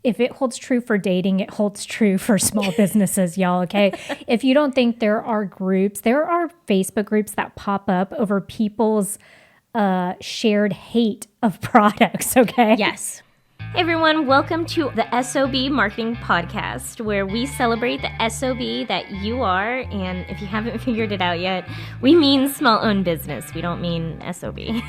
if it holds true for dating, it holds true for small businesses, y'all, okay? If you don't think there are Facebook groups that pop up over people's shared hate of products, okay? Yes. Hey everyone, welcome to the S.O.B. Marketing Podcast, where we celebrate the S.O.B. that you are, and if you haven't figured it out yet, we mean small-owned business. We don't mean S.O.B.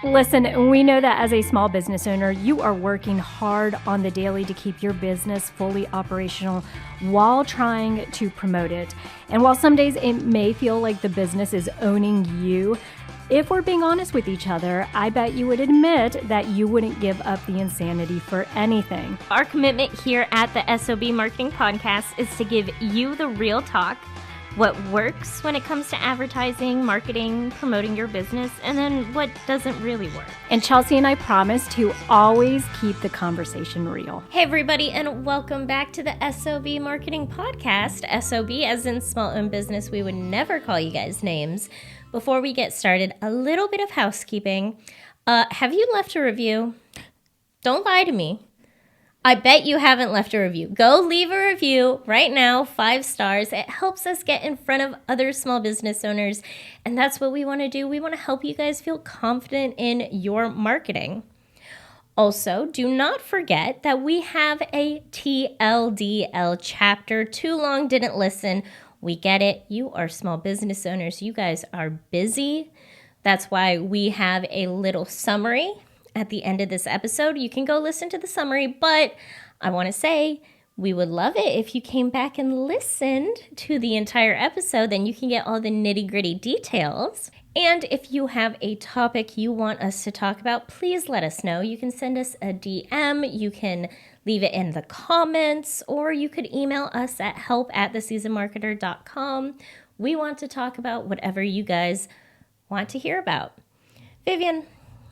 Listen, we know that as a small business owner, you are working hard on the daily to keep your business fully operational while trying to promote it. And while some days it may feel like the business is owning you, if we're being honest with each other, I bet you would admit that you wouldn't give up the insanity for anything. Our commitment here at the S.O.B. Marketing Podcast is to give you the real talk, what works when it comes to advertising, marketing, promoting your business, and then what doesn't really work. And Chelsea and I promise to always keep the conversation real. Hey everybody, and welcome back to the S.O.B. Marketing Podcast. S.O.B. as in small-owned business. We would never call you guys names. Before we get started, a little bit of housekeeping. Have you left a review? Don't lie to me. I bet you haven't left a review. Go leave a review right now, 5 stars. It helps us get in front of other small business owners, and that's what we want to do. We want to help you guys feel confident in your marketing. Also, do not forget that we have a TLDL chapter. Too long, didn't listen. We get it. You are small business owners. You guys are busy. That's why we have a little summary at the end of this episode. You can go listen to the summary, but I want to say we would love it if you came back and listened to the entire episode. Then you can get all the nitty-gritty details. And if you have a topic you want us to talk about, please let us know. You can send us a DM. You can leave it in the comments, or you could email us at help@theseasonmarketer.com. We want to talk about whatever you guys want to hear about. Vivian,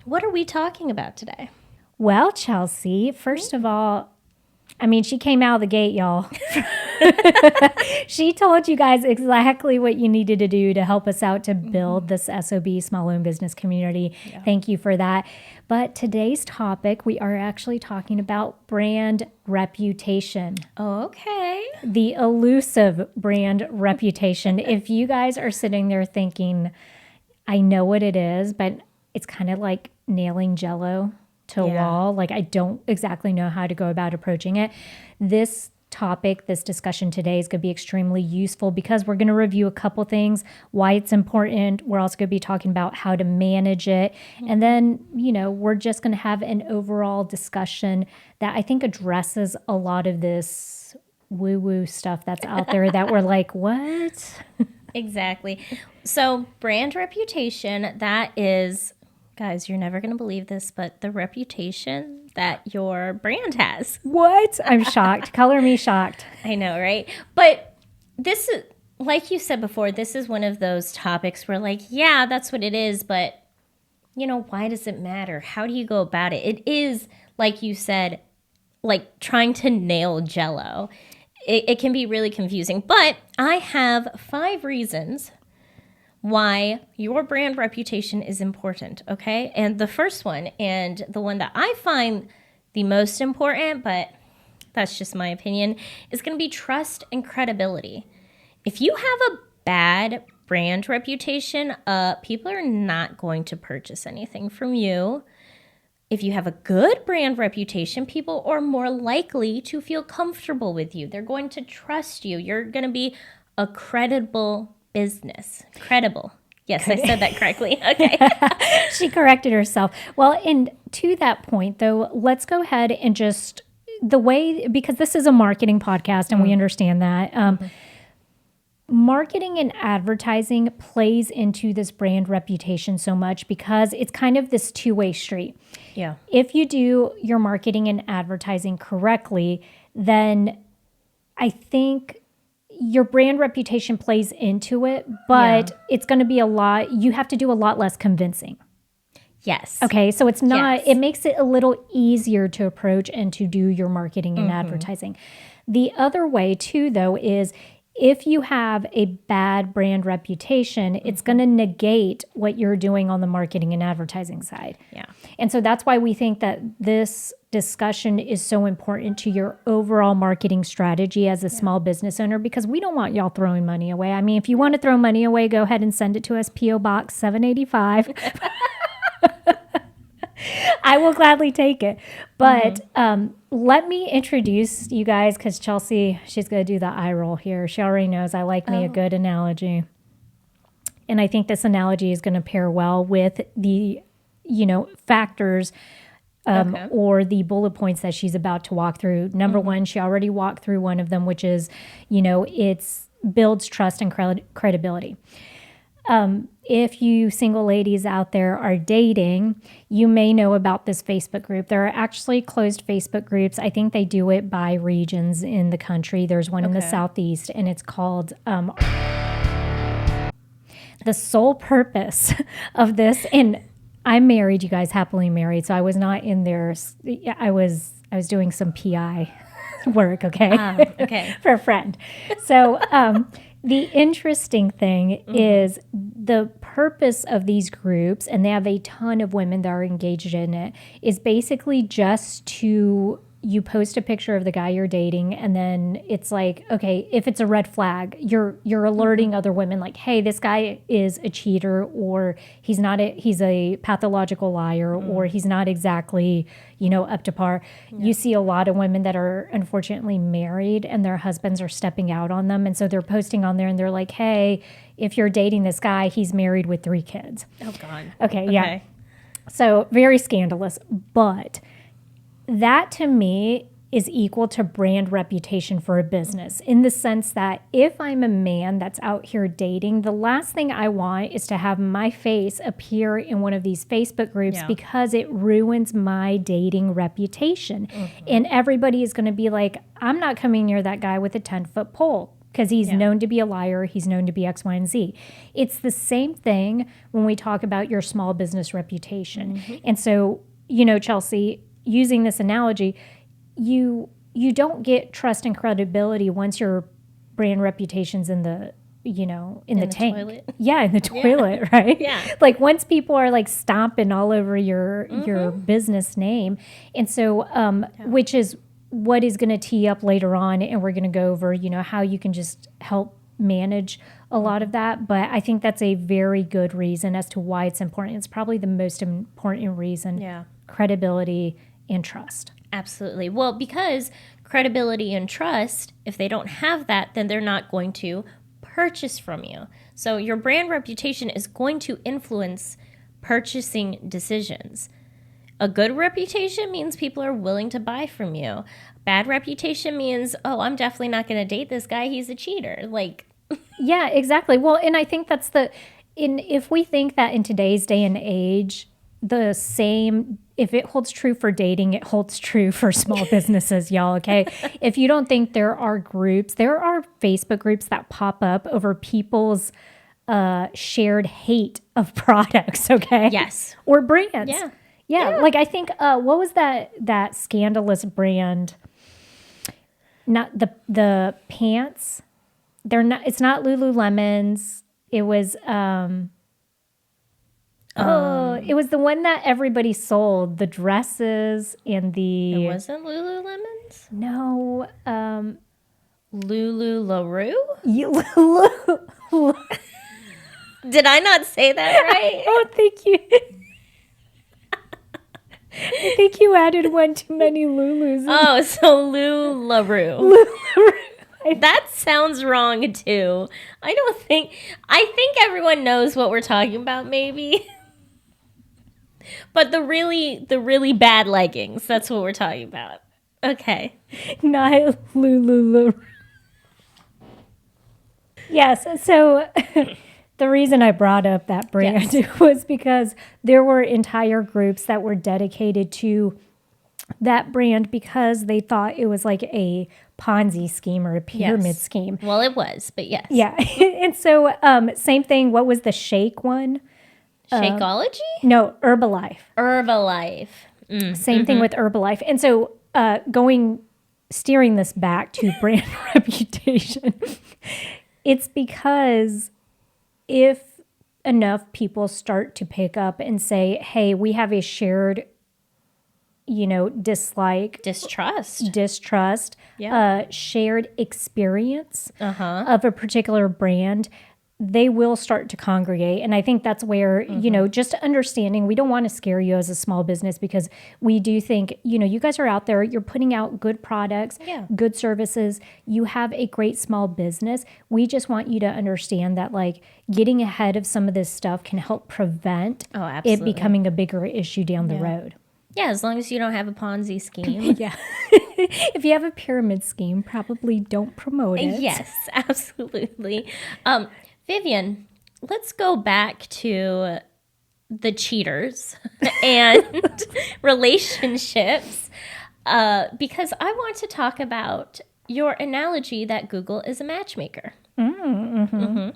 what are we talking about today? Well, Chelsea, first of all, she came out of the gate, y'all. She told you guys exactly what you needed to do to help us out to build this S.O.B. small-owned business community. Yeah. Thank you for that. But today's topic, we are actually talking about brand reputation. Okay. The elusive brand reputation. If you guys are sitting there thinking, I know what it is, but it's kind of like nailing Jell-O to a wall. Like, I don't exactly know how to go about approaching it. This topic, this discussion today is going to be extremely useful because we're going to review a couple things, why it's important. We're also going to be talking about how to manage it. And then, we're just going to have an overall discussion that I think addresses a lot of this woo-woo stuff that's out there that we're like, what? Exactly. So brand reputation, that is, guys, you're never going to believe this, but the reputation that your brand has. What? I'm shocked. Color me shocked. I know, right? But this is, like you said before, this is one of those topics where yeah, that's what it is, but why does it matter? How do you go about it? It is, like you said, like trying to nail Jell-O. It can be really confusing, but I have 5 reasons why your brand reputation is important, okay? And the first one, and the one that I find the most important, but that's just my opinion, is going to be trust and credibility. If you have a bad brand reputation, people are not going to purchase anything from you. If you have a good brand reputation, people are more likely to feel comfortable with you. They're going to trust you. You're going to be a credible business. Credible. Yes, I said that correctly. Okay. She corrected herself. Well, and to that point, though, let's go ahead and just because this is a marketing podcast and we understand that. Marketing and advertising plays into this brand reputation so much because it's kind of this two-way street. Yeah. If you do your marketing and advertising correctly, then I think your brand reputation plays into it, but it's going to be you have to do a lot less convincing. Yes. Okay. So it's not, it makes it a little easier to approach and to do your marketing and advertising. The other way too, though, is if you have a bad brand reputation, it's going to negate what you're doing on the marketing and advertising side. Yeah. And so that's why we think that this discussion is so important to your overall marketing strategy as a small business owner, because we don't want y'all throwing money away. I mean, if you want to throw money away, go ahead and send it to us, P.O. Box 785. I will gladly take it. But let me introduce you guys, because Chelsea, she's going to do the eye roll here. She already knows I like me a good analogy. And I think this analogy is going to pair well with the, factors or the bullet points that she's about to walk through. Number one, she already walked through one of them, which is, it's builds trust and credibility. If you single ladies out there are dating, you may know about this Facebook group. There are actually closed Facebook groups. I think they do it by regions in the country. There's one in the Southeast, and it's called the sole purpose of this. And I'm married, you guys, happily married. So I was not in there. I was doing some PI work, okay? For a friend. So the interesting thing is the purpose of these groups, and they have a ton of women that are engaged in it, is basically just to, you post a picture of the guy you're dating, and then it's like, okay, if it's a red flag, you're alerting other women like, hey, this guy is a cheater, or he's a pathological liar, or he's not exactly, up to par. Yeah. You see a lot of women that are unfortunately married and their husbands are stepping out on them. And so they're posting on there and they're like, hey, if you're dating this guy, he's married with 3 kids. Oh, God. Okay. Yeah. So very scandalous. But that to me is equal to brand reputation for a business, in the sense that if I'm a man that's out here dating, the last thing I want is to have my face appear in one of these Facebook groups because it ruins my dating reputation. And everybody is going to be like, I'm not coming near that guy with a 10-foot pole, because he's known to be a liar. He's known to be X, Y, and Z. It's the same thing when we talk about your small business reputation. And so, Chelsea, using this analogy, you don't get trust and credibility once your brand reputation's in the the tank. Toilet. Yeah, in the toilet, right? Yeah. Like once people are like stomping all over your business name. And so which is what is going to tee up later on, and we're going to go over, how you can just help manage a lot of that. But I think that's a very good reason as to why it's important. It's probably the most important reason. Yeah. Credibility and trust. Absolutely. Well, because credibility and trust, if they don't have that, then they're not going to purchase from you. So your brand reputation is going to influence purchasing decisions. A good reputation means people are willing to buy from you. Bad reputation means, oh, I'm definitely not going to date this guy. He's a cheater. Yeah, exactly. Well, and I think that's if we think that in today's day and age, the same, if it holds true for dating, it holds true for small businesses, y'all, okay? If you don't think there are Facebook groups that pop up over people's shared hate of products, okay? Yes. Or brands. Yeah. Like I think, what was that scandalous brand? Not the pants. It's not Lululemon's. It was, it was the one that everybody sold, the dresses and the... It wasn't Lululemon's? No. LuLaRoe? Did I not say that right? I don't think you... I think you added one too many Lulus. Oh, so LuLaRoe. That sounds wrong too. I think everyone knows what we're talking about, maybe. But the really bad leggings, that's what we're talking about. Okay. Not Lululemon. Yes, so the reason I brought up that brand was because there were entire groups that were dedicated to that brand because they thought it was like a Ponzi scheme or a pyramid scheme. Well, it was, but yes. Yeah. And so same thing. What was the shake one? Shakeology? No, Herbalife. Same thing with Herbalife. And so steering this back to brand reputation, it's because if enough people start to pick up and say, hey, we have a shared dislike, distrust, shared experience of a particular brand, they will start to congregate. And I think that's where, just understanding, we don't want to scare you as a small business, because we do think, you guys are out there, you're putting out good products, good services, you have a great small business. We just want you to understand that getting ahead of some of this stuff can help prevent it becoming a bigger issue down the road. Yeah, as long as you don't have a Ponzi scheme. Yeah. If you have a pyramid scheme, probably don't promote it. Yes, absolutely. Vivian, let's go back to the cheaters and relationships, because I want to talk about your analogy that Google is a matchmaker. Brand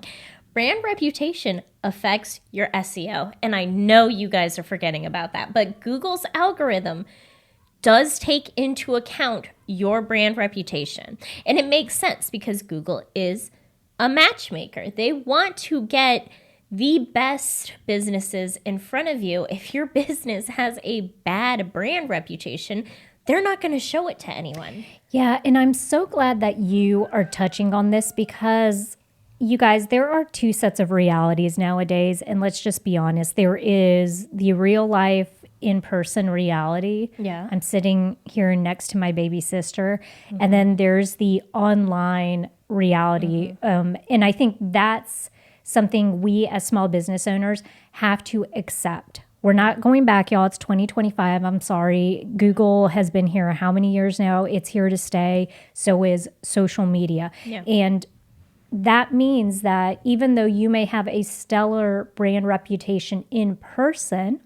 reputation affects your SEO, and I know you guys are forgetting about that, but Google's algorithm does take into account your brand reputation. And it makes sense because Google is a matchmaker. They want to get the best businesses in front of you. If your business has a bad brand reputation, they're not going to show it to anyone. Yeah, and I'm so glad that you are touching on this, because you guys, there are two sets of realities nowadays. And let's just be honest, there is the real life in-person reality. Yeah. I'm sitting here next to my baby sister. And then there's the online reality. And I think that's something we as small business owners have to accept. We're not going back, y'all. It's 2025. I'm sorry. Google has been here how many years now? It's here to stay. So is social media. Yeah. And that means that even though you may have a stellar brand reputation in person,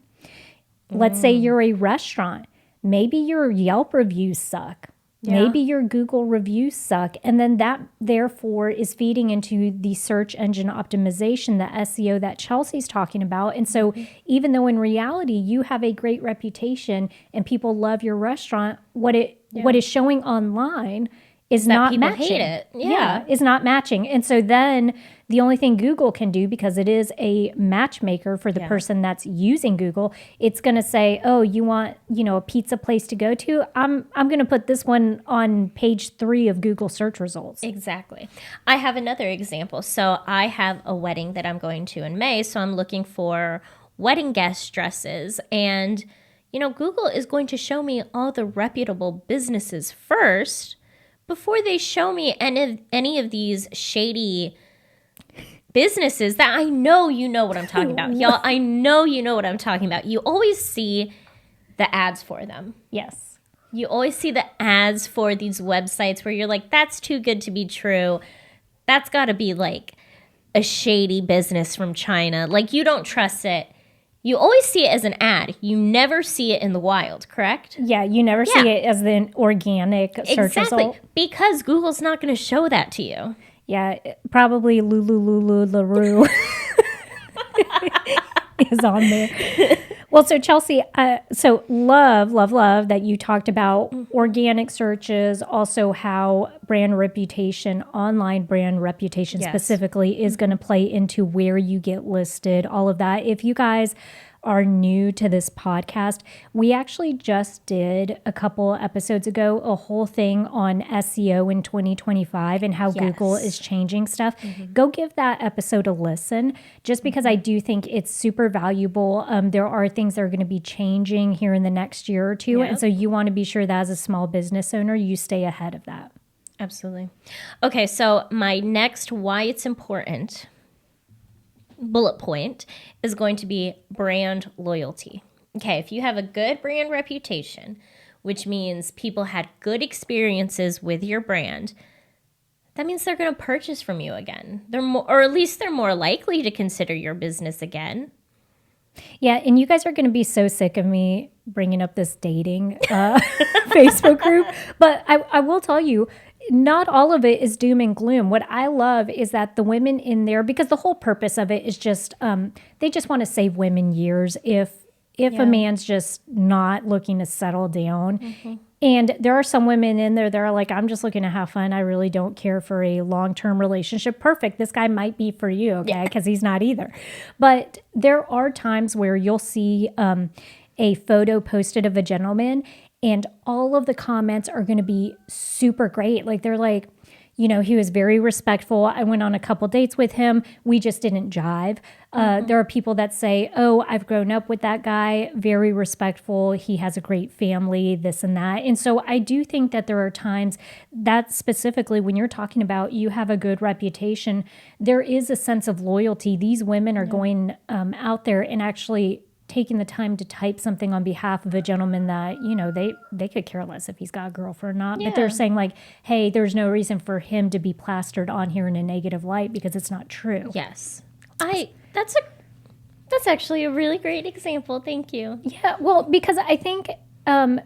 let's say you're a restaurant, maybe your Yelp reviews suck. Maybe your Google reviews suck. And then that therefore is feeding into the search engine optimization, the SEO that Chelsea's talking about. And so even though in reality you have a great reputation and people love your restaurant, what is showing online is not matching. Hate it. Yeah. Is not matching. And so then the only thing Google can do, because it is a matchmaker for the person that's using Google, it's going to say, oh, you want, a pizza place to go to? I'm going to put this one on page 3 of Google search results. Exactly. I have another example. So I have a wedding that I'm going to in May. So I'm looking for wedding guest dresses. And, Google is going to show me all the reputable businesses first before they show me any of these shady businesses that I know you know what I'm talking about. Y'all, I know you know what I'm talking about. You always see the ads for them. Yes. You always see the ads for these websites where you're like, that's too good to be true. That's got to be like a shady business from China. Like, you don't trust it. You always see it as an ad. You never see it in the wild, correct? Yeah, you never see it as an organic search result. Because Google's not going to show that to you. Yeah, probably LaRue is on there. Well, so Chelsea, so love that you talked about organic searches, also how brand reputation, online brand reputation specifically, is going to play into where you get listed, all of that. If you guys are new to this podcast, we actually just did a couple episodes ago a whole thing on SEO in 2025 and how Google is changing stuff. Go give that episode a listen, just because I do think it's super valuable. There are things that are going to be changing here in the next year or two. And so you want to be sure that as a small business owner, you stay ahead of that. Absolutely. Okay, so my next why it's important bullet point is going to be brand loyalty. Okay, if you have a good brand reputation, which means people had good experiences with your brand, that means they're going to purchase from you again. Or at least they're more likely to consider your business again. Yeah, and you guys are going to be so sick of me bringing up this dating Facebook group, but I will tell you, not all of it is doom and gloom. What I love is that the women in there, because the whole purpose of it is just, they just want to save women years if a man's just not looking to settle down. And there are some women in there that are like, I'm just looking to have fun. I really don't care for a long-term relationship. Perfect. This guy might be for you, okay? Because he's not either. But there are times where you'll see a photo posted of a gentleman, and all of the comments are going to be super great. Like they're like, he was very respectful. I went on a couple dates with him. We just didn't jive. There are people that say, oh, I've grown up with that guy, very respectful. He has a great family, this and that. And so I do think that there are times that specifically when you're talking about you have a good reputation, there is a sense of loyalty. These women are going out there and actually taking the time to type something on behalf of a gentleman that, they could care less if he's got a girlfriend or not. Yeah. But they're saying like, hey, there's no reason for him to be plastered on here in a negative light because it's not true. Yes. That's actually a really great example. Thank you. Yeah. Well, because I think,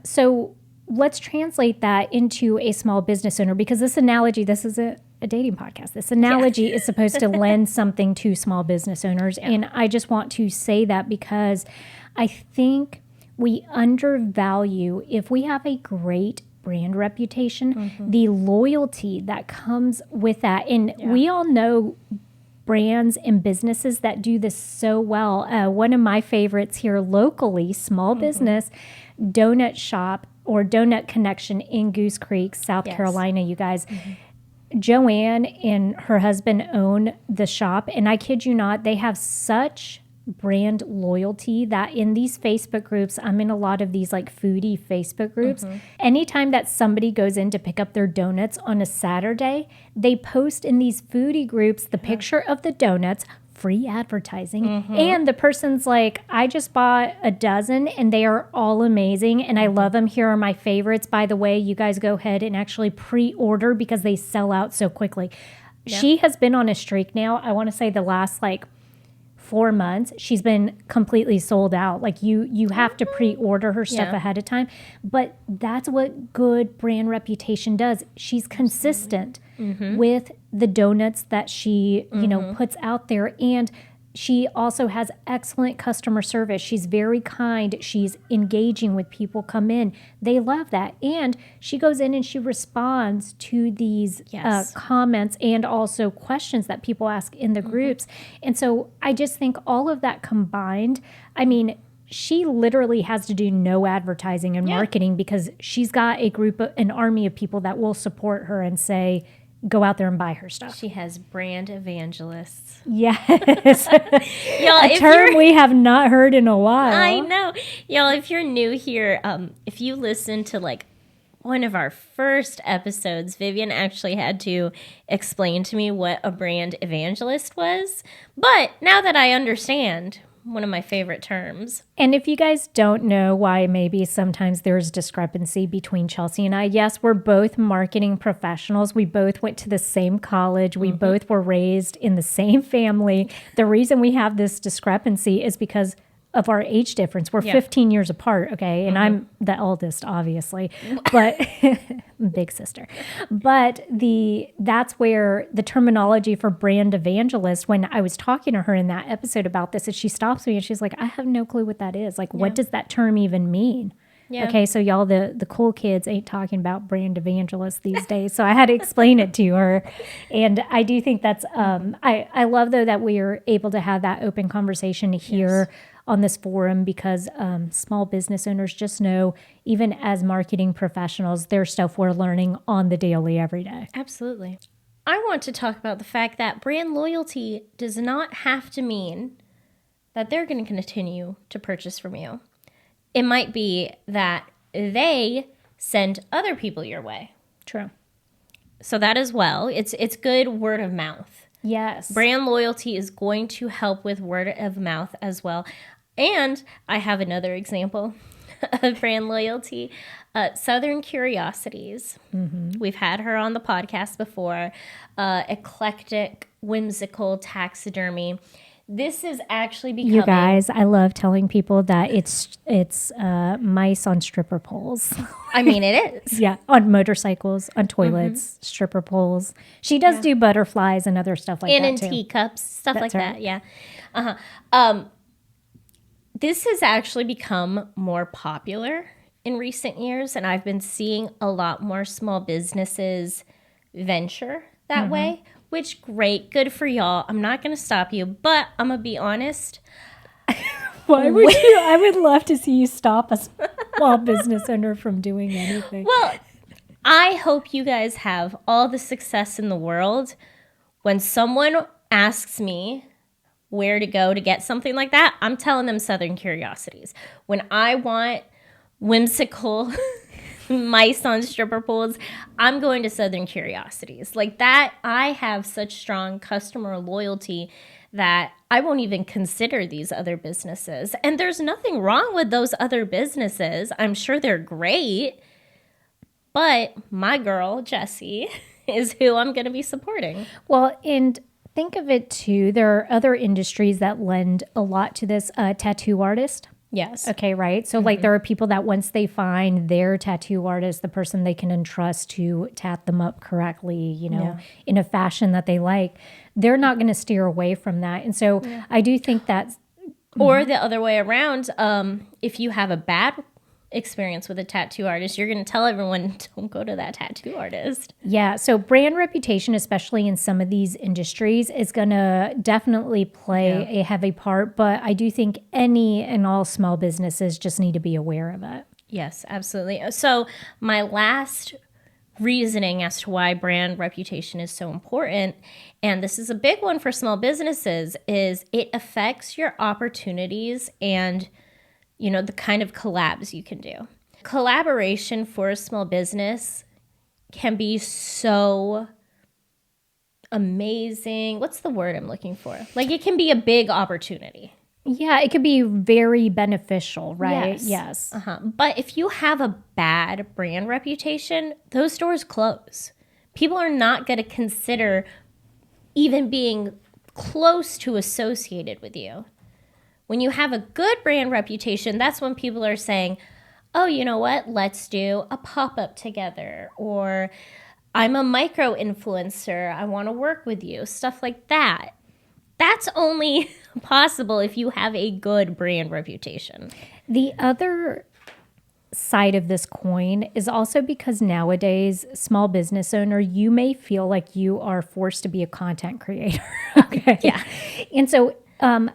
so let's translate that into a small business owner, because this analogy, this is a dating podcast. This analogy is supposed to lend something to small business owners. Yeah. And I just want to say that because I think we undervalue, if we have a great brand reputation, the loyalty that comes with that. And we all know brands and businesses that do this so well. One of my favorites here locally, small business, donut shop or donut connection in Goose Creek, South Carolina, you guys. Joanne and her husband own the shop, and I kid you not, they have such brand loyalty that in these Facebook groups, I'm in a lot of these like foodie Facebook groups. Anytime that somebody goes in to pick up their donuts on a Saturday, they post in these foodie groups the picture of the donuts, free advertising, and the person's like, I just bought a dozen and they are all amazing and I love them. Here are my favorites. By the way, you guys go ahead and actually pre-order because they sell out so quickly. She has been on a streak now. I want to say the last 4 months, she's been completely sold out. Like you have to pre-order her stuff ahead of time. But that's what good brand reputation does. She's consistent with the donuts that she, puts out there. And she also has excellent customer service. She's very kind. She's engaging with people come in. They love that. And she goes in and she responds to these comments and also questions that people ask in the groups. And so I just think all of that combined, she literally has to do no advertising and marketing because she's got an army of people that will support her and say, go out there and buy her stuff. She has brand evangelists. Yes. A term we have not heard in a while. I know. Y'all, if you're new here, if you listen to one of our first episodes, Vivian actually had to explain to me what a brand evangelist was. But now that I understand, one of my favorite terms. And if you guys don't know why maybe sometimes there's discrepancy between Chelsea and I, yes, we're both marketing professionals. We both went to the same college. We both were raised in the same family. The reason we have this discrepancy is because of our age difference. We're 15 years apart, okay? And I'm the eldest, obviously, but big sister. But that's where the terminology for brand evangelist, when I was talking to her in that episode about this, is she stops me and she's like, I have no clue what that is. What does that term even mean? Yeah. Okay, so y'all, the cool kids ain't talking about brand evangelists these days. So I had to explain it to her. And I do think that's, I love though that we are able to have that open conversation here on this forum because small business owners just know, even as marketing professionals, there's stuff we're learning on the daily every day. Absolutely. I want to talk about the fact that brand loyalty does not have to mean that they're going to continue to purchase from you. It might be that they send other people your way. True. So that as well, it's good word of mouth. Yes. Brand loyalty is going to help with word of mouth as well. And I have another example of brand loyalty. Southern Curiosities. We've had her on the podcast before. Eclectic, whimsical taxidermy. This is actually becoming... You guys, I love telling people that it's mice on stripper poles. It is. Yeah, on motorcycles, on toilets, stripper poles. She does do butterflies and other stuff like that, and too. in teacups, stuff That's like right. that, yeah. This has actually become more popular in recent years, and I've been seeing a lot more small businesses venture that way, which great, good for y'all. I'm not going to stop you, but I'm going to be honest. Why would you? I would love to see you stop a small business owner from doing anything. Well, I hope you guys have all the success in the world. When someone asks me where to go to get something like that, I'm telling them Southern Curiosities. When I want whimsical mice on stripper poles, I'm going to Southern Curiosities. Like that, I have such strong customer loyalty that I won't even consider these other businesses. And there's nothing wrong with those other businesses. I'm sure they're great. But my girl, Jessie, is who I'm going to be supporting. Well, and think of it too. There are other industries that lend a lot to this. Tattoo artist. Yes. Okay, right? So like there are people that once they find their tattoo artist, the person they can entrust to tat them up correctly, you know, in a fashion that they like, they're not going to steer away from that. And so I do think that's... Or the other way around, if you have a bad experience with a tattoo artist, you're going to tell everyone, don't go to that tattoo artist. Yeah. So brand reputation, especially in some of these industries, is going to definitely play a heavy part. But I do think any and all small businesses just need to be aware of it. Yes, absolutely. So my last reasoning as to why brand reputation is so important, and this is a big one for small businesses, is it affects your opportunities and you know, the kind of collabs you can do. Collaboration for a small business can be so amazing. What's the word I'm looking for? Like it can be a big opportunity. Yeah, it could be very beneficial, right? Yes. But if you have a bad brand reputation, those doors close. People are not going to consider even being close to associated with you. When you have a good brand reputation, that's when people are saying, oh, you know what? Let's do a pop-up together. Or I'm a micro influencer. I want to work with you. Stuff like that. That's only possible if you have a good brand reputation. The other side of this coin is also because nowadays, small business owner, you may feel like you are forced to be a content creator. Okay. Yeah. And so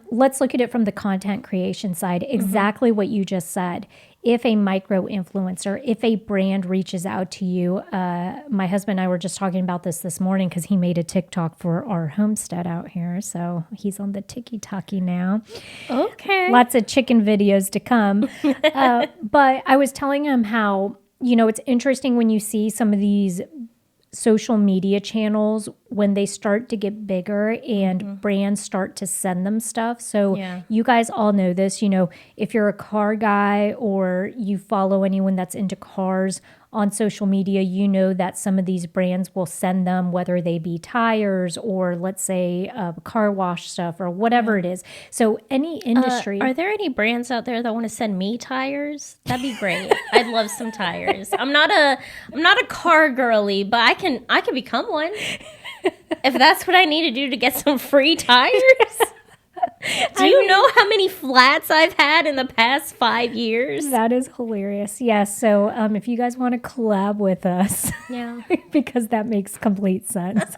let's look at it from the content creation side. Exactly what you just said. If a micro influencer, if a brand reaches out to you, my husband and I were just talking about this morning because he made a TikTok for our homestead out here. So he's on the TikToky now. Okay. Lots of chicken videos to come. But I was telling him how, you know, it's interesting when you see some of these social media channels when they start to get bigger and brands start to send them stuff. So you guys all know this, you know, if you're a car guy or you follow anyone that's into cars on social media, you know that some of these brands will send them, whether they be tires or let's say car wash stuff or whatever it is. So any industry. Are there any brands out there that want to send me tires? That'd be great. I'd love some tires. I'm not a car girly, but I can become one. If that's what I need to do to get some free tires. Do you know how many flats I've had in the past 5 years? That is hilarious. Yes. So if you guys want to collab with us, because that makes complete sense.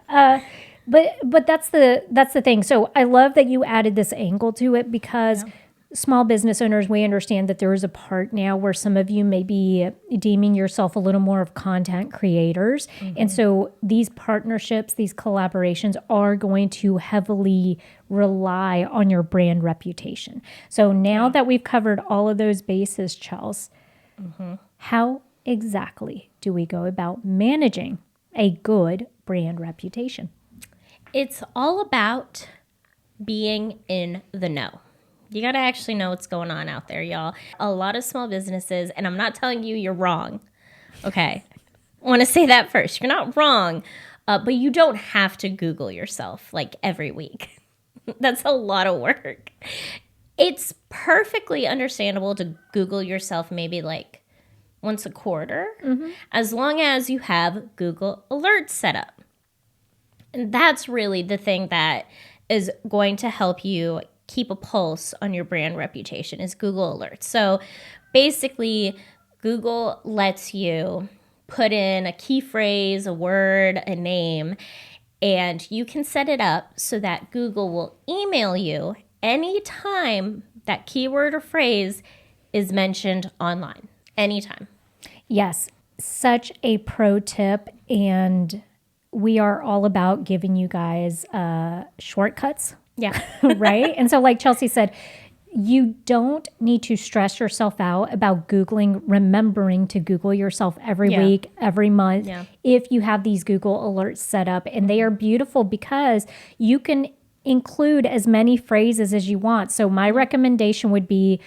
But that's the thing. So I love that you added this angle to it because small business owners, we understand that there is a part now where some of you may be deeming yourself a little more of content creators. And so these partnerships, these collaborations are going to heavily rely on your brand reputation. So now that we've covered all of those bases, Chels, how exactly do we go about managing a good brand reputation? It's all about being in the know. You got to actually know what's going on out there, y'all. A lot of small businesses, and I'm not telling you you're wrong. Okay. I want to say that first. You're not wrong, but you don't have to Google yourself like every week. That's a lot of work. It's perfectly understandable to Google yourself maybe like once a quarter, as long as you have Google Alerts set up. And that's really the thing that is going to help you keep a pulse on your brand reputation is Google Alerts. So basically, Google lets you put in a key phrase, a word, a name, and you can set it up so that Google will email you anytime that keyword or phrase is mentioned online. Anytime. Yes, such a pro tip. And we are all about giving you guys shortcuts. Yeah. Right? And so like Chelsea said, you don't need to stress yourself out about remembering to Google yourself every week, every month, if you have these Google alerts set up. And they are beautiful because you can include as many phrases as you want. So my recommendation would be,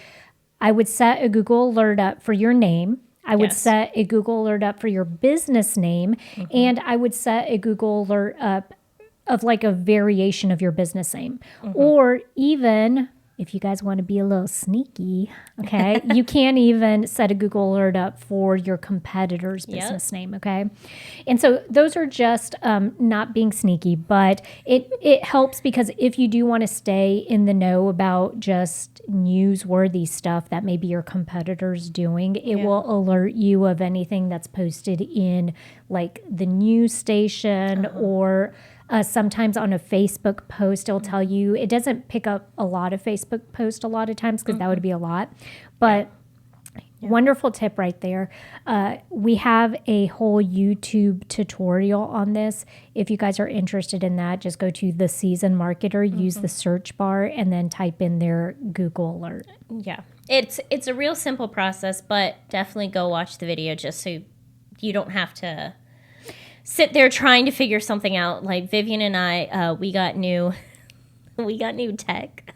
I would set a Google alert up for your name. I would set a Google alert up for your business name. And I would set a Google alert up of like a variation of your business name. Or even if you guys want to be a little sneaky, okay, you can even set a Google alert up for your competitor's business name, okay? And so those are just not being sneaky, but it helps because if you do want to stay in the know about just newsworthy stuff that maybe your competitor's doing, it will alert you of anything that's posted in like the news station or sometimes on a Facebook post, it'll tell you. It doesn't pick up a lot of Facebook posts a lot of times because that would be a lot. But wonderful tip right there. We have a whole YouTube tutorial on this. If you guys are interested in that, just go to The Seasoned Marketer, use the search bar, and then type in their Google alert. Yeah. It's a real simple process, but definitely go watch the video just so you don't have to sit there trying to figure something out. Like Vivian and I, we got new tech,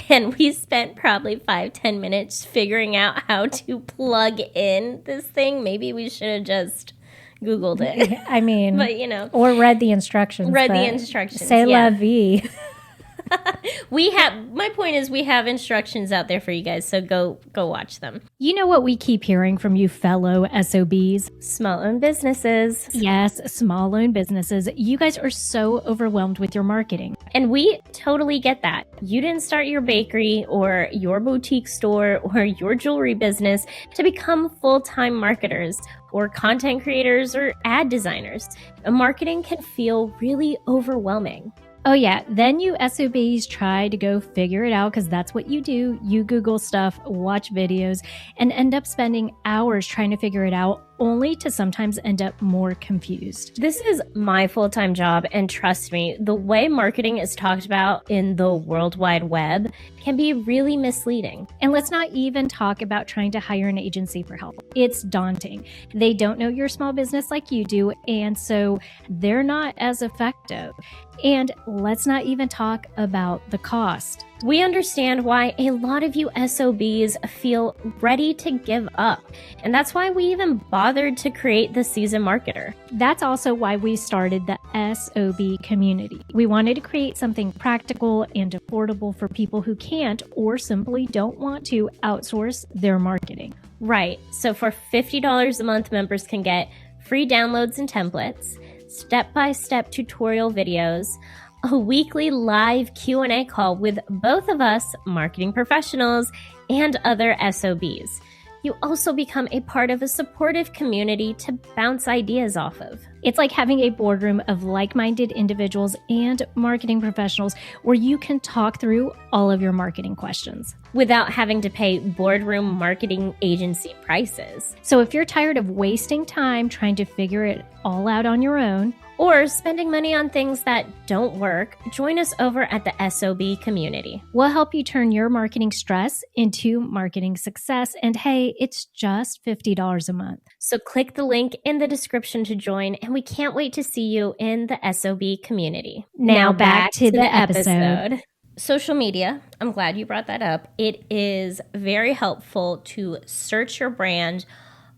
and we spent probably 5-10 minutes figuring out how to plug in this thing. Maybe we should have just Googled it. I mean, but you know, or read the instructions. C'est la vie. My point is we have instructions out there for you guys, so go watch them. You know what we keep hearing from you fellow S.O.B.s? Small-owned businesses. Yes, small-owned businesses. You guys are so overwhelmed with your marketing. And we totally get that. You didn't start your bakery or your boutique store or your jewelry business to become full-time marketers or content creators or ad designers. Marketing can feel really overwhelming. Oh yeah, then you S.O.B.s try to go figure it out because that's what you do. You Google stuff, watch videos, and end up spending hours trying to figure it out, only to sometimes end up more confused. This is my full-time job, and trust me, the way marketing is talked about in the World Wide Web can be really misleading. And let's not even talk about trying to hire an agency for help. It's daunting. They don't know your small business like you do, and so they're not as effective. And let's not even talk about the cost. We understand why a lot of you S.O.B.s feel ready to give up. And that's why we even bothered to create the Seasoned Marketer. That's also why we started the S.O.B. community. We wanted to create something practical and affordable for people who can't or simply don't want to outsource their marketing. Right. So for $50 a month, members can get free downloads and templates, step-by-step tutorial videos, a weekly live Q&A call with both of us, marketing professionals, and other S.O.B.s. You also become a part of a supportive community to bounce ideas off of. It's like having a boardroom of like-minded individuals and marketing professionals where you can talk through all of your marketing questions without having to pay boardroom marketing agency prices. So if you're tired of wasting time trying to figure it all out on your own, or spending money on things that don't work, join us over at the S.O.B. community. We'll help you turn your marketing stress into marketing success. And hey, it's just $50 a month. So click the link in the description to join, and we can't wait to see you in the S.O.B. community. Now back to the episode. Social media, I'm glad you brought that up. It is very helpful to search your brand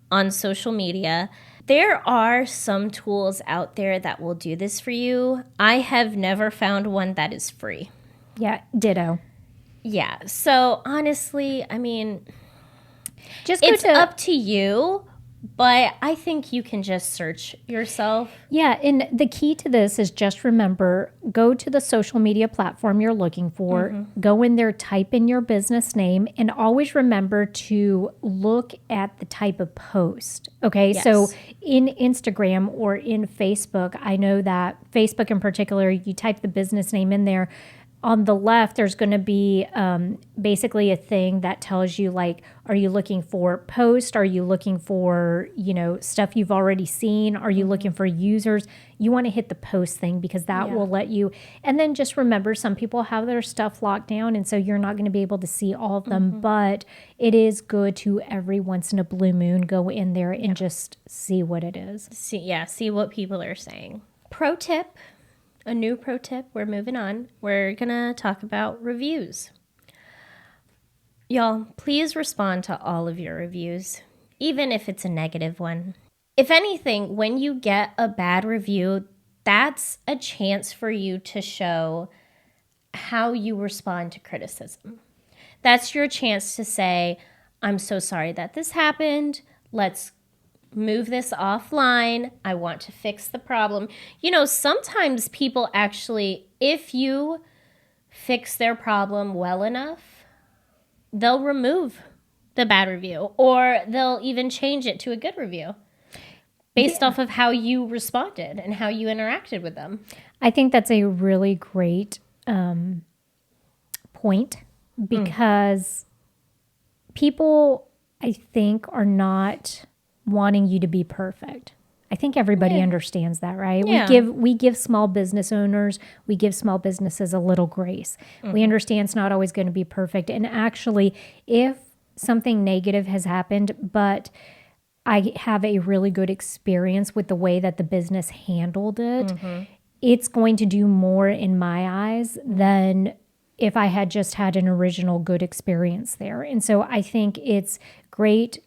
on social media. There are some tools out there that will do this for you. I have never found one that is free. Yeah, ditto. Yeah, so honestly, I mean, it's up to you, but I think you can just search yourself. Yeah, and the key to this is just remember, go to the social media platform you're looking for, go in there, type in your business name, and always remember to look at the type of post, okay? Yes. So in Instagram or in Facebook, I know that Facebook in particular, you type the business name in there, on the left, there's going to be basically a thing that tells you, like, are you looking for posts? Are you looking for, stuff you've already seen? Are you looking for users? You want to hit the post thing because that will let you. And then just remember, some people have their stuff locked down, and so you're not going to be able to see all of them. But it is good to every once in a blue moon go in there and just see what it is. See what people are saying. Pro tip. A new pro tip, we're moving on. We're going to talk about reviews. Y'all, please respond to all of your reviews, even if it's a negative one. If anything, when you get a bad review, that's a chance for you to show how you respond to criticism. That's your chance to say, I'm so sorry that this happened. Let's move this offline. I want to fix the problem. Sometimes people actually, if you fix their problem well enough, they'll remove the bad review, or they'll even change it to a good review based off of how you responded and how you interacted with them. I think that's a really great point, because people, I think, are not wanting you to be perfect. I think everybody understands that, right? Yeah. We give small business owners, we give small businesses a little grace. We understand it's not always going to be perfect. And actually, if something negative has happened, but I have a really good experience with the way that the business handled it, it's going to do more in my eyes than if I had just had an original good experience there. And so I think it's great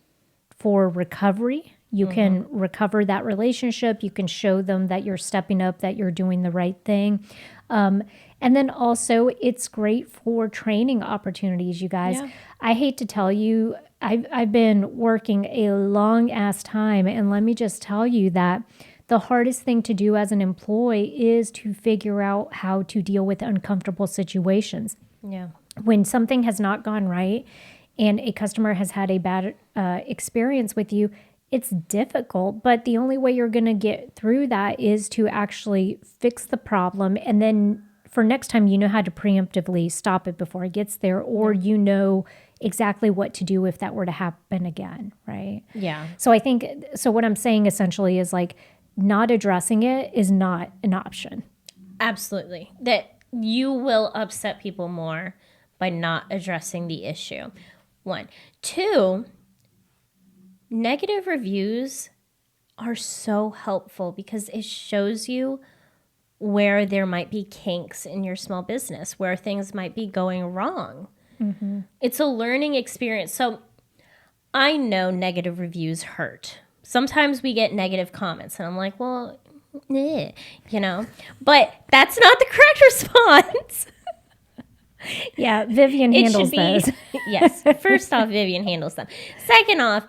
for recovery. You can recover that relationship. You can show them that you're stepping up, that you're doing the right thing. And then also, it's great for training opportunities, you guys. Yeah. I hate to tell you, I've been working a long ass time. And let me just tell you that the hardest thing to do as an employee is to figure out how to deal with uncomfortable situations. Yeah. When something has not gone right, and a customer has had a bad experience with you, it's difficult. But the only way you're going to get through that is to actually fix the problem. And then for next time, you know how to preemptively stop it before it gets there, or you know exactly what to do if that were to happen again, right? Yeah. So I think, what I'm saying essentially is, like, not addressing it is not an option. Absolutely. That you will upset people more by not addressing the issue. 1. 2, negative reviews are so helpful because it shows you where there might be kinks in your small business, where things might be going wrong. It's a learning experience. So I know negative reviews hurt. Sometimes we get negative comments and I'm like, well, but that's not the correct response. Yeah, Vivian handles those. Yes. First off, Vivian handles them. Second off,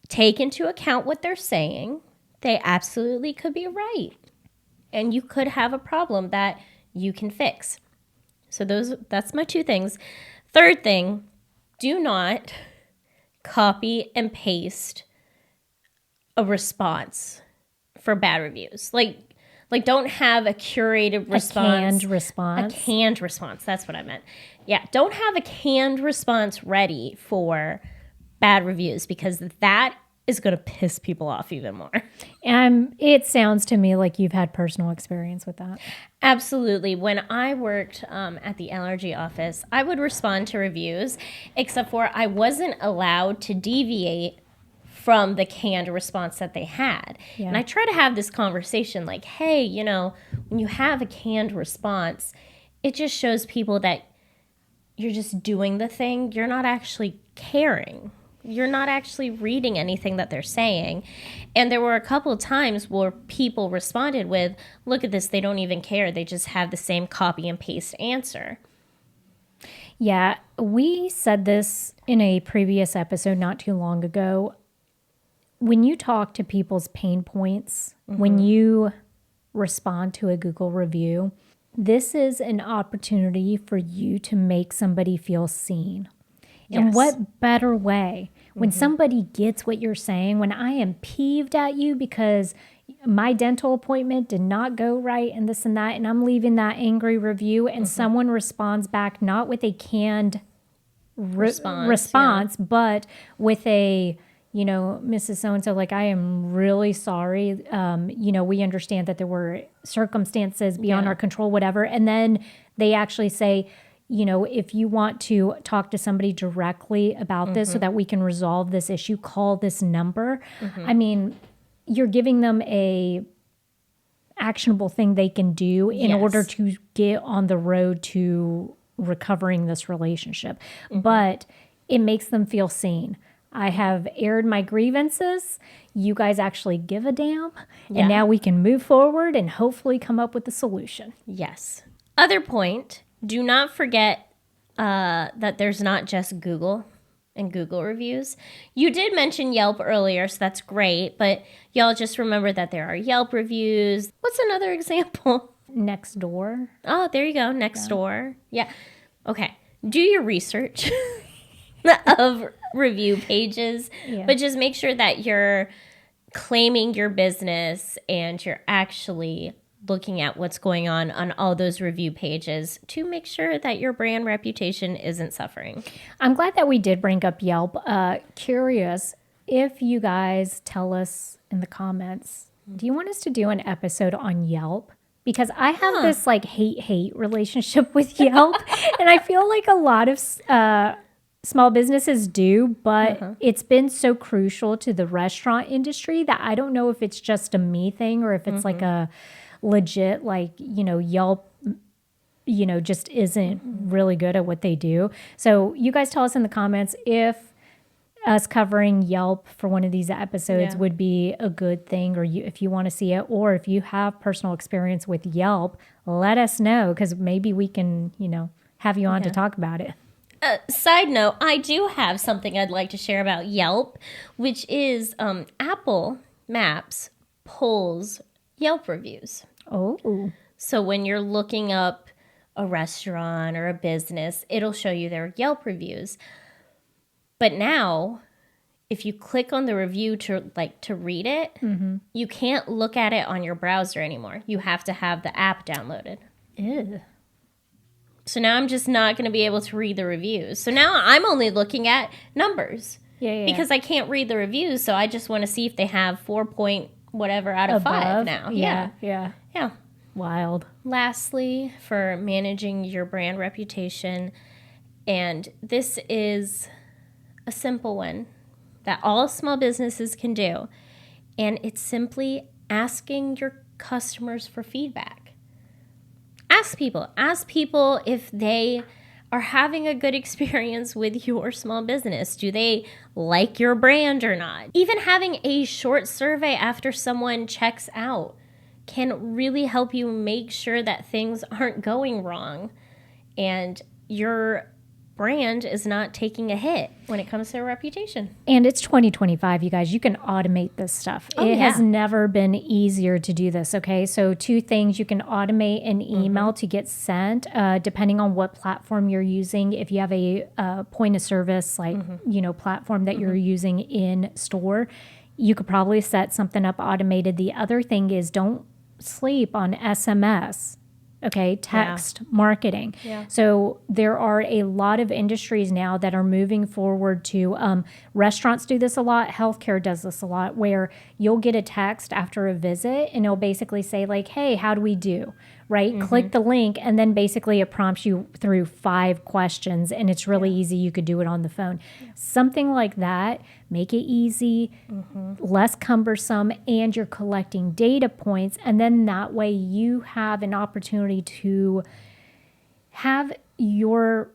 take into account what they're saying. They absolutely could be right. And you could have a problem that you can fix. So that's my 2 things. Third thing, do not copy and paste a response for bad reviews. Like don't have a curated response. A canned response. That's what I meant. Yeah, don't have a canned response ready for bad reviews, because that is going to piss people off even more. And it sounds to me like you've had personal experience with that. Absolutely. When I worked at the allergy office, I would respond to reviews, except for I wasn't allowed to deviate from the canned response that they had. Yeah. And I try to have this conversation like, hey, when you have a canned response, it just shows people that you're just doing the thing. You're not actually caring. You're not actually reading anything that they're saying. And there were a couple of times where people responded with, look at this, they don't even care. They just have the same copy and paste answer. Yeah, we said this in a previous episode not too long ago. When you talk to people's pain points, when you respond to a Google review, this is an opportunity for you to make somebody feel seen. Yes. And what better way When somebody gets what you're saying, when I am peeved at you because my dental appointment did not go right and this and that, and I'm leaving that angry review, and someone responds back not with a canned response, but with a, Mrs. So-and-so, like, I am really sorry. We understand that there were circumstances beyond our control, whatever. And then they actually say, if you want to talk to somebody directly about this so that we can resolve this issue, call this number. I mean, you're giving them a actionable thing they can do in order to get on the road to recovering this relationship. But it makes them feel seen. I have aired my grievances. You guys actually give a damn. And now we can move forward and hopefully come up with a solution. Yes. Other point, do not forget that there's not just Google and Google reviews. You did mention Yelp earlier, so that's great. But y'all just remember that there are Yelp reviews. What's another example? Nextdoor. Oh, there you go. Nextdoor. Yeah. Okay. Do your research of review pages, but just make sure that you're claiming your business and you're actually looking at what's going on all those review pages to make sure that your brand reputation isn't suffering. I'm glad that we did bring up Yelp. Curious if you guys tell us in the comments, do you want us to do an episode on Yelp? Because I have this like hate relationship with Yelp, and I feel like a lot of small businesses do, but it's been so crucial to the restaurant industry that I don't know if it's just a me thing or if it's like a legit, like, Yelp, just isn't really good at what they do. So you guys tell us in the comments if us covering Yelp for one of these episodes would be a good thing, or if you want to see it, or if you have personal experience with Yelp, let us know, because maybe we can, have you on to talk about it. Side note, I do have something I'd like to share about Yelp, which is Apple Maps pulls Yelp reviews. Oh. So when you're looking up a restaurant or a business, it'll show you their Yelp reviews. But now, if you click on the review to read it, you can't look at it on your browser anymore. You have to have the app downloaded. Ew. So now I'm just not going to be able to read the reviews. So now I'm only looking at numbers. Yeah. Because I can't read the reviews, so I just want to see if they have 4 point whatever out of 5 now. Yeah. Wild. Lastly, for managing your brand reputation, and this is a simple one that all small businesses can do, and it's simply asking your customers for feedback. Ask people if they are having a good experience with your small business. Do they like your brand or not? Even having a short survey after someone checks out can really help you make sure that things aren't going wrong and your brand is not taking a hit when it comes to reputation. And it's 2025, you guys. You can automate this stuff. It has never been easier to do this, okay? So 2 things. You can automate an email to get sent, depending on what platform you're using. If you have a point of service, like, platform that you're using in store, you could probably set something up automated. The other thing is don't sleep on SMS. Okay, text marketing. Yeah. So there are a lot of industries now that are moving forward to, restaurants do this a lot, healthcare does this a lot, where you'll get a text after a visit and it'll basically say like, hey, how do we do? Right? Click the link, and then basically it prompts you through 5 questions, and it's really easy. You could do it on the phone. Something like that, make it easy, less cumbersome, and you're collecting data points, and then that way you have an opportunity to have your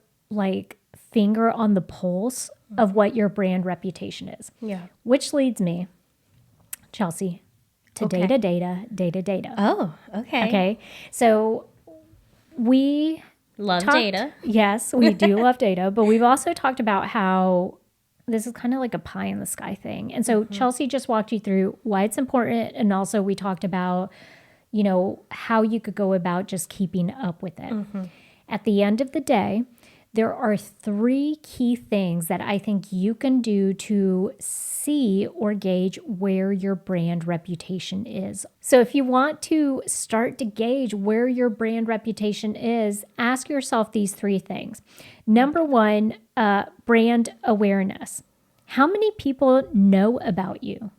finger on the pulse of what your brand reputation is. Yeah. Which leads me, Chelsea, to data. Oh, okay. Okay. So we love data. Yes, we do love data, but we've also talked about how this is kind of like a pie in the sky thing. And so Chelsea just walked you through why it's important. And also we talked about, how you could go about just keeping up with it. At the end of the day, There are 3 key things that I think you can do to see or gauge where your brand reputation is. So if you want to start to gauge where your brand reputation is, ask yourself these 3 things. Number 1, brand awareness. How many people know about you?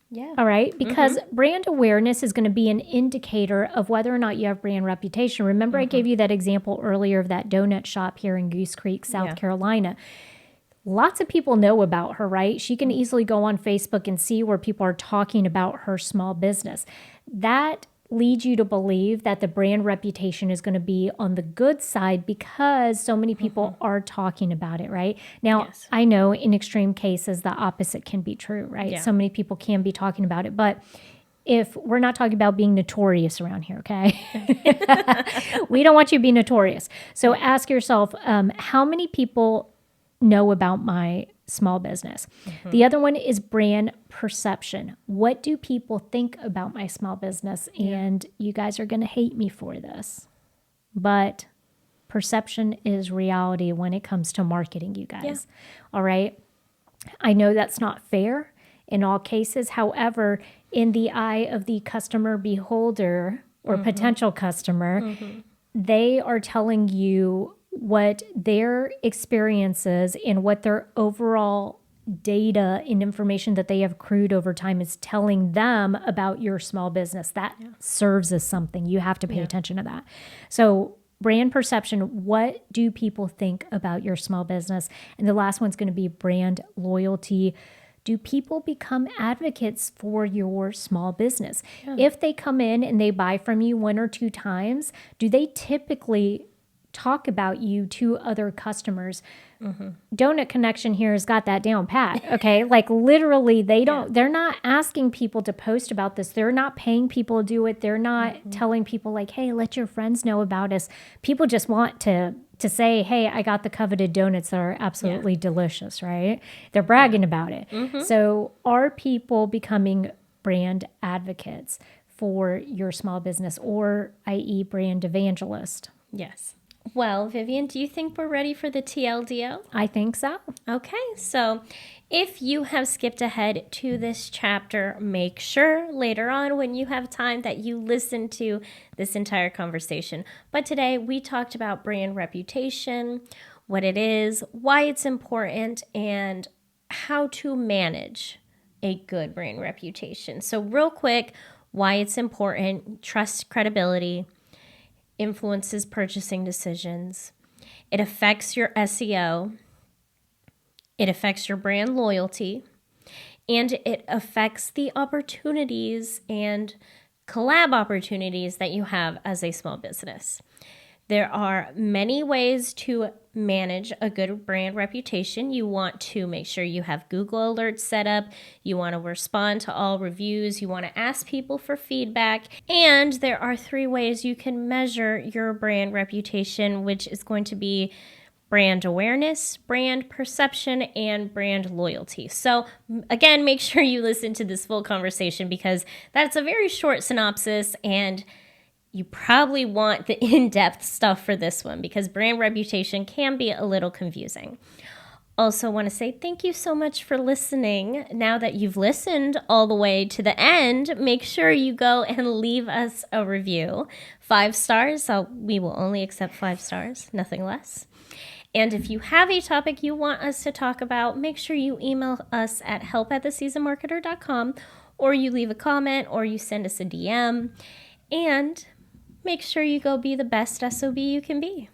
Yeah. All right. Because brand awareness is going to be an indicator of whether or not you have brand reputation. Remember, I gave you that example earlier of that donut shop here in Goose Creek, South Carolina. Lots of people know about her, right? She can easily go on Facebook and see where people are talking about her small business. That leads you to believe that the brand reputation is going to be on the good side because so many people are talking about it, right? Now, I know in extreme cases, the opposite can be true, right? Yeah. So many people can be talking about it, but if we're not talking about being notorious around here, okay? We don't want you to be notorious. So ask yourself, how many people know about my small business? The other one is brand perception. What do people think about my small business? And you guys are going to hate me for this, but perception is reality when it comes to marketing, you guys. All right. I know that's not fair in all cases. However, in the eye of the customer beholder or potential customer, they are telling you what their experiences and what their overall data and information that they have accrued over time is telling them about your small business. That serves as something. You have to pay attention to that. So brand perception, what do people think about your small business? And the last one's going to be brand loyalty. Do people become advocates for your small business? If they come in and they buy from you 1 or 2 times, do they typically talk about you to other customers? Donut Connection here has got that down pat. Okay. Like literally they're not asking people to post about this. They're not paying people to do it. They're not telling people like, hey, let your friends know about us. People just want to say, hey, I got the coveted donuts that are absolutely delicious, right? They're bragging about it. So are people becoming brand advocates for your small business, or i.e. brand evangelist? Yes. Well, Vivian, do you think we're ready for the TLDL? I think so. Okay, so if you have skipped ahead to this chapter, make sure later on when you have time that you listen to this entire conversation. But today we talked about brand reputation, what it is, why it's important, and how to manage a good brand reputation. So real quick, why it's important: trust, credibility, influences purchasing decisions. It affects your SEO. It affects your brand loyalty. And it affects the opportunities and collab opportunities that you have as a small business. There are many ways to manage a good brand reputation. You want to make sure you have Google Alerts set up. You want to respond to all reviews. You want to ask people for feedback. And there are 3 ways you can measure your brand reputation, which is going to be brand awareness, brand perception, and brand loyalty. So again, make sure you listen to this full conversation because that's a very short synopsis, and you probably want the in-depth stuff for this one because brand reputation can be a little confusing. Also want to say thank you so much for listening. Now that you've listened all the way to the end, make sure you go and leave us a review. 5 stars, so we will only accept 5 stars, nothing less. And if you have a topic you want us to talk about, make sure you email us at help@theseasonmarketer.com, or you leave a comment, or you send us a DM. And make sure you go be the best SOB you can be.